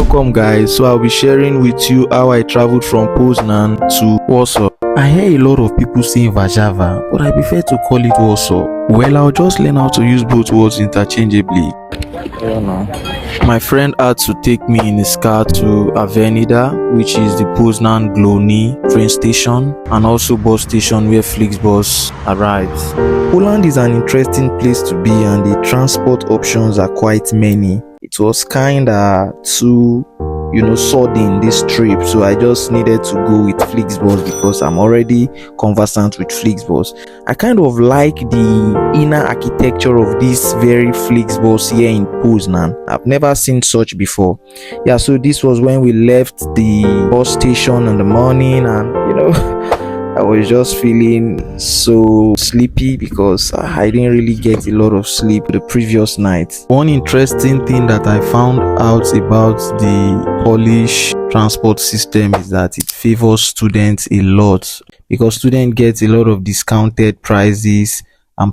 Welcome guys, so I'll be sharing with you how I traveled from Poznan to Warsaw. I hear a lot of people saying Warszawa, but I prefer to call it Warsaw. Well, I'll just learn how to use both words interchangeably. My friend had to take me in his car to Avenida, which is the Poznan Glony train station and also bus station where Flixbus arrives. Poland is an interesting place to be and the transport options are quite many. It was kinda too sudden this trip, so I just needed to go with Flixbus because I'm already conversant with Flixbus. I kind of like the inner architecture of this very Flixbus here in Poznan. I've never seen such before. Yeah, so this was when we left the bus station in the morning, and I was just feeling so sleepy because I didn't really get a lot of sleep the previous night. One interesting thing that I found out about the Polish transport system is that it favors students a lot because students get a lot of discounted prices.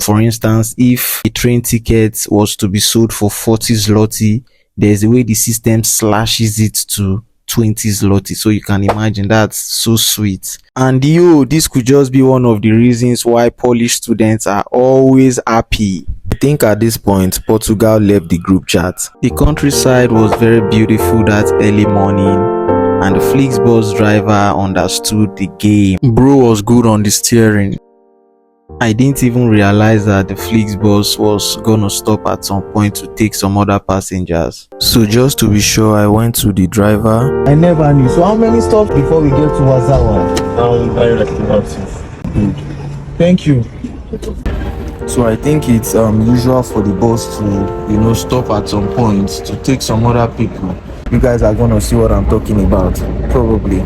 For instance, if a train ticket was to be sold for 40 zloty, there's a way the system slashes it to 20 zloty, so you can imagine that's so sweet. And this could just be one of the reasons why Polish students are always happy. I think at this point Portugal left the group chat. The countryside was very beautiful that early morning and the Flixbus driver understood the game. Bro was good on the steering. I didn't even realize that the Flixbus was gonna stop at some point to take some other passengers. So just to be sure, I went to the driver. I never knew. So how many stops before we get to Warsaw? Thank you. So I think it's usual for the bus to stop at some point to take some other people. You guys are gonna see what I'm talking about, probably.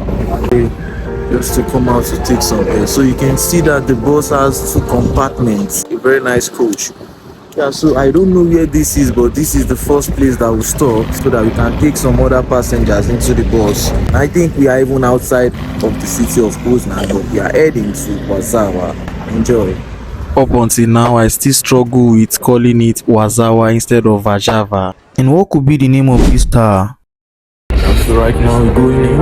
Just to come out to take some air. So you can see that the bus has 2 compartments, a very nice coach. Yeah, so I don't know where this is, but this is the first place that we stop so that we can take some other passengers into the bus. I think we are even outside of the city of Poznan, but we are heading to Warszawa. Enjoy. Up until now, I still struggle with calling it Warszawa instead of Warszawa. And what could be the name of this tower? So right now we're going in.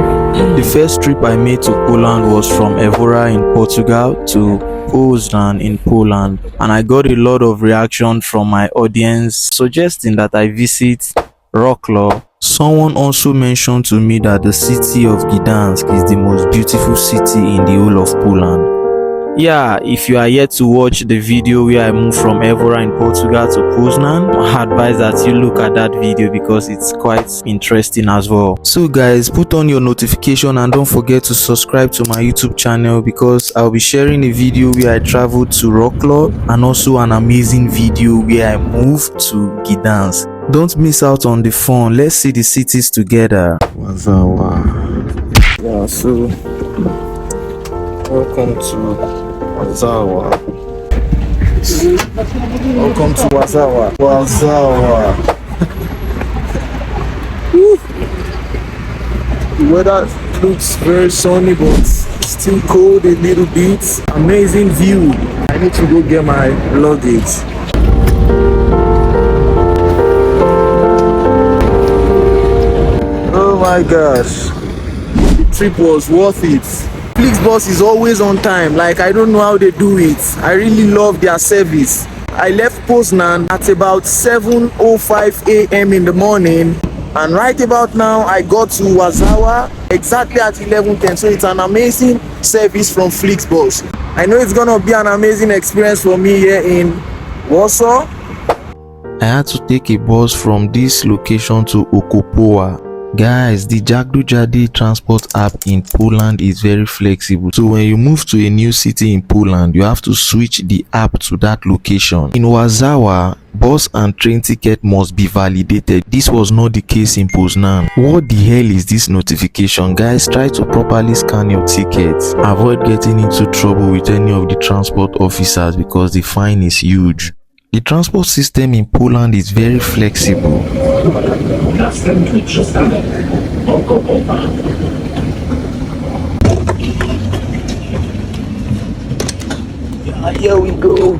The first trip I made to Poland was from Evora in Portugal to Poznan in Poland, and I got a lot of reaction from my audience suggesting that I visit Warsaw. Someone also mentioned to me that the city of Gdansk is the most beautiful city in the whole of Poland. Yeah, if you are yet to watch the video where I moved from Evora in Portugal to Poznan, I advise that you look at that video because it's quite interesting as well. So guys, put on your notification and don't forget to subscribe to my YouTube channel because I'll be sharing a video where I traveled to Warsaw and also an amazing video where I moved to Gdansk. Don't miss out on the fun. Let's see the cities together. Warszawa. Yeah, so welcome to Warszawa. Welcome to Warszawa. Warszawa. The weather looks very sunny but still cold a little bit. Amazing view. I need to go get my luggage. Oh my gosh. The trip was worth it. Flixbus is always on time. Like, I don't know how they do it. I really love their service. I left Poznan at about 7:05 a.m. in the morning, and right about now I got to Warszawa exactly at 11:10. So it's an amazing service from Flixbus. I know it's gonna be an amazing experience for me here in Warsaw. I had to take a bus from this location to Okopowa. Guys, the Jagdujady transport app in Poland is very flexible. So when you move to a new city in Poland, you have to switch the app to that location. In Warszawa, bus and train ticket must be validated. This was not the case in Poznan. What the hell is this notification? Guys, try to properly scan your tickets. Avoid getting into trouble with any of the transport officers because the fine is huge. The transport system in Poland is very flexible. Here we go.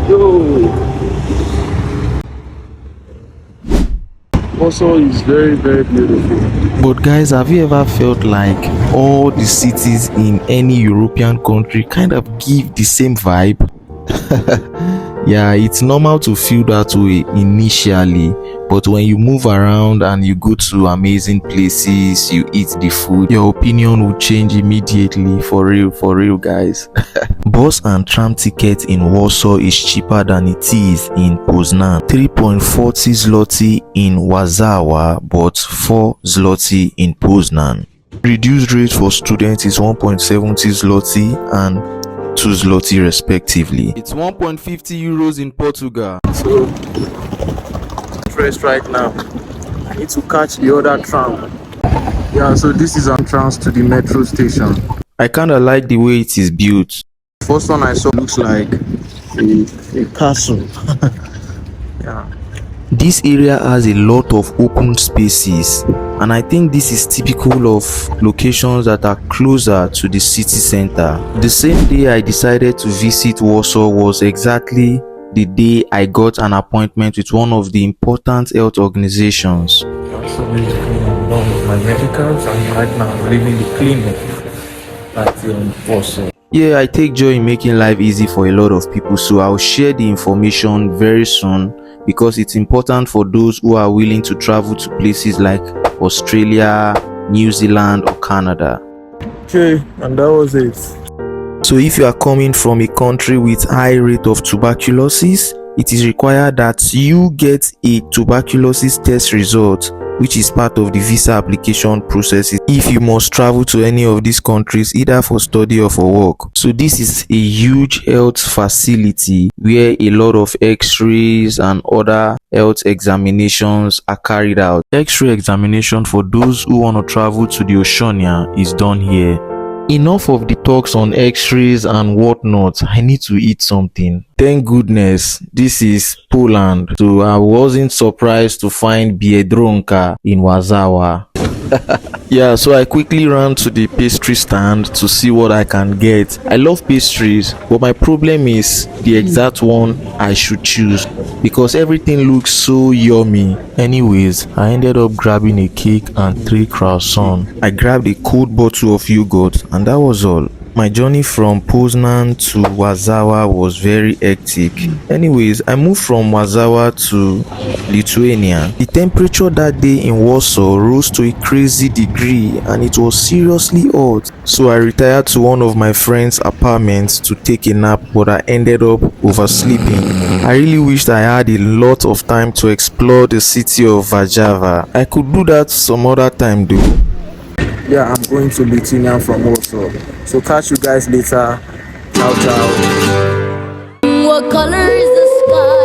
Yo. Warsaw is very, very beautiful. But guys, have you ever felt like all the cities in any European country kind of give the same vibe? Yeah, it's normal to feel that way initially, but when you move around and you go to amazing places, you eat the food, your opinion will change immediately. For real guys. Bus and tram ticket in Warsaw is cheaper than it is in Poznan. 3.40 zloty in Warszawa, but 4 zloty in Poznan. Reduced rate for students is 1.70 zloty and 2 zloty respectively. It's 1.50 euros in Portugal. So interest right now. I need to catch the other tram. Yeah, so this is an entrance to the metro station. I kinda like the way it is built. First one I saw looks like a castle. Yeah. This area has a lot of open spaces, and I think this is typical of locations that are closer to the city center. The same day I decided to visit Warsaw was exactly the day I got an appointment with one of the important health organizations. So basically I'm done with my medicals and right now I'm leaving the clinic at Warsaw. Yeah, I take joy in making life easy for a lot of people, so I'll share the information very soon because it's important for those who are willing to travel to places like Australia, New Zealand or Canada. Okay, and that was it. So if you are coming from a country with high rate of tuberculosis, it is required that you get a tuberculosis test result, which is part of the visa application process if you must travel to any of these countries either for study or for work. So this is a huge health facility where a lot of x-rays and other health examinations are carried out. X-ray examination for those who want to travel to the Oceania is done here. Enough of the talks on x-rays and whatnot. I need to eat something. Thank goodness this is Poland, so I wasn't surprised to find Biedronka in Warszawa. Yeah, so I quickly ran to the pastry stand to see what I can get. I love pastries, but my problem is the exact one I should choose because everything looks so yummy. Anyways, I ended up grabbing a cake and 3 croissants. I grabbed a cold bottle of yogurt and that was all. My journey from Poznan to Warszawa was very hectic. Anyways, I moved from Warszawa to Lithuania. The temperature that day in Warsaw rose to a crazy degree and it was seriously hot. So I retired to one of my friend's apartments to take a nap, but I ended up oversleeping. I really wished I had a lot of time to explore the city of Warszawa. I could do that some other time though. Yeah, I'm going to Lithuania from Warsaw. So catch you guys later. Ciao, ciao. What color is the sky?